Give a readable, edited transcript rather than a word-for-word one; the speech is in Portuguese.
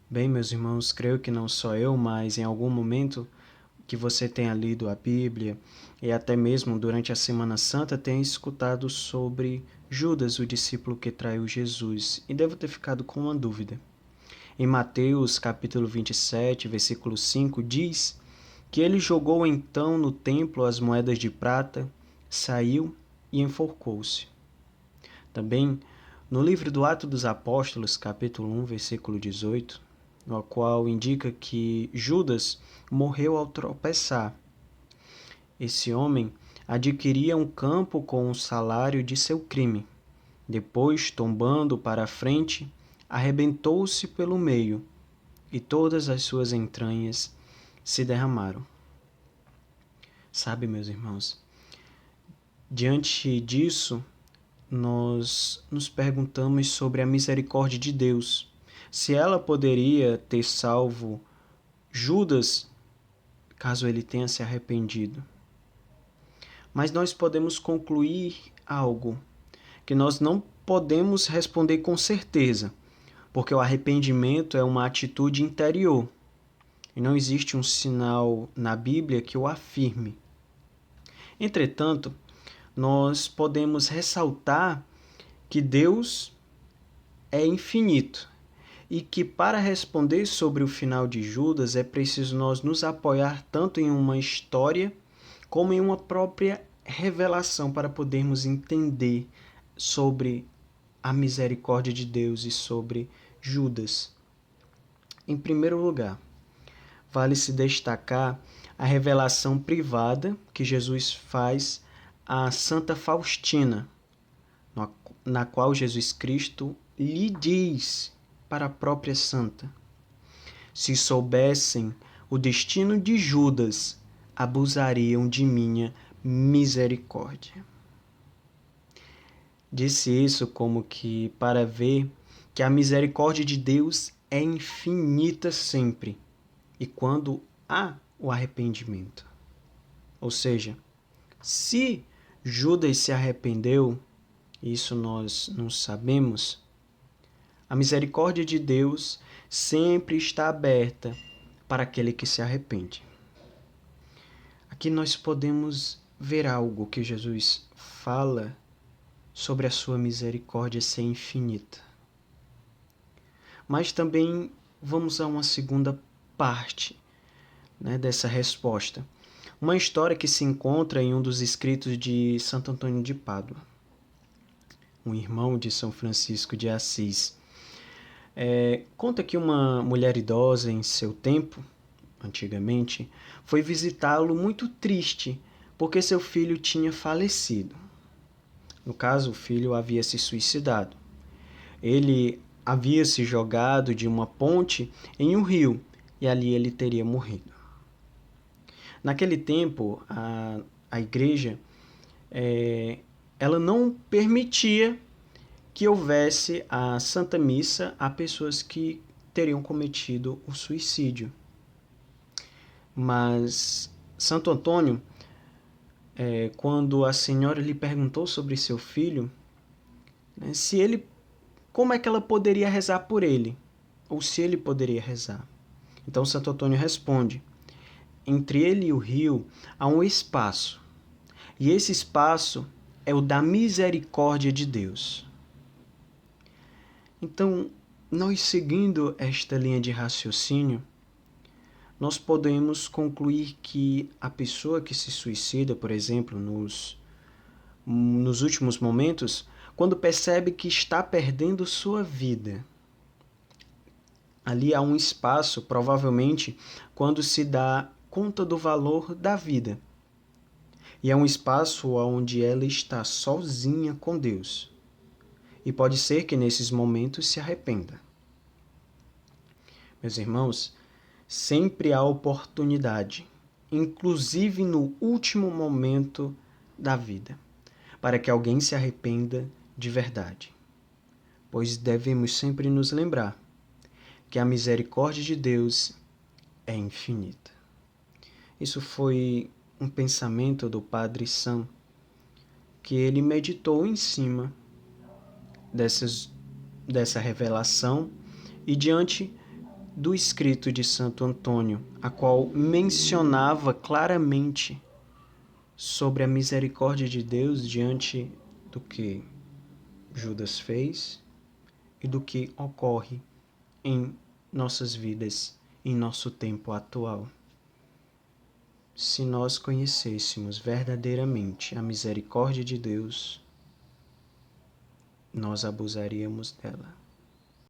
Bem, meus irmãos, creio que não só eu, mas em algum momento que você tenha lido a Bíblia e até mesmo durante a Semana Santa tenha escutado sobre Judas, o discípulo que traiu Jesus, e devo ter ficado com uma dúvida. Em Mateus capítulo 27, versículo 5, diz que ele jogou então no templo as moedas de prata, saiu e enforcou-se. Também no livro do Atos dos Apóstolos, capítulo 1, versículo 18, no qual indica que Judas morreu ao tropeçar. Esse homem adquiria um campo com o salário de seu crime. Depois, tombando para a frente, arrebentou-se pelo meio, e todas as suas entranhas se derramaram. Sabe, meus irmãos, diante disso, nós nos perguntamos sobre a misericórdia de Deus. Se ela poderia ter salvo Judas, caso ele tenha se arrependido. Mas nós podemos concluir algo que nós não podemos responder com certeza, porque o arrependimento é uma atitude interior e não existe um sinal na Bíblia que o afirme. Entretanto, nós podemos ressaltar que Deus é infinito e que para responder sobre o final de Judas é preciso nós nos apoiar tanto em uma história como em uma própria revelação para podermos entender sobre a misericórdia de Deus e sobre Judas. Em primeiro lugar, vale se destacar a revelação privada que Jesus faz a Santa Faustina, na qual Jesus Cristo lhe diz para a própria santa: se soubessem o destino de Judas, abusariam de minha misericórdia. Disse isso como que para ver que a misericórdia de Deus é infinita sempre, e quando há o arrependimento. Ou seja, se Judas se arrependeu, isso nós não sabemos, a misericórdia de Deus sempre está aberta para aquele que se arrepende. Aqui nós podemos ver algo que Jesus fala sobre a sua misericórdia ser infinita. Mas também vamos a uma segunda parte, dessa resposta. Uma história que se encontra em um dos escritos de Santo Antônio de Pádua, um irmão de São Francisco de Assis. Conta que uma mulher idosa em seu tempo, antigamente, foi visitá-lo muito triste porque seu filho tinha falecido. No caso, o filho havia se suicidado. Ele havia se jogado de uma ponte em um rio e ali ele teria morrido. Naquele tempo, a igreja ela não permitia que houvesse a Santa Missa a pessoas que teriam cometido o suicídio. Mas Santo Antônio, quando a senhora lhe perguntou sobre seu filho, se ele, como é que ela poderia rezar por ele, ou se ele poderia rezar. Então Santo Antônio responde: entre ele e o rio há um espaço, e esse espaço é o da misericórdia de Deus. Então, nós seguindo esta linha de raciocínio, nós podemos concluir que a pessoa que se suicida, por exemplo, nos últimos momentos, quando percebe que está perdendo sua vida, ali há um espaço, provavelmente, quando se dá conta do valor da vida. E é um espaço onde ela está sozinha com Deus. E pode ser que nesses momentos se arrependa. Meus irmãos, sempre há oportunidade, inclusive no último momento da vida, para que alguém se arrependa de verdade. Pois devemos sempre nos lembrar que a misericórdia de Deus é infinita. Isso foi um pensamento do Padre Sam, que ele meditou em cima dessa revelação e diante do escrito de Santo Antônio, a qual mencionava claramente sobre a misericórdia de Deus diante do que Judas fez e do que ocorre em nossas vidas, em nosso tempo atual. Se nós conhecêssemos verdadeiramente a misericórdia de Deus, nós abusaríamos dela.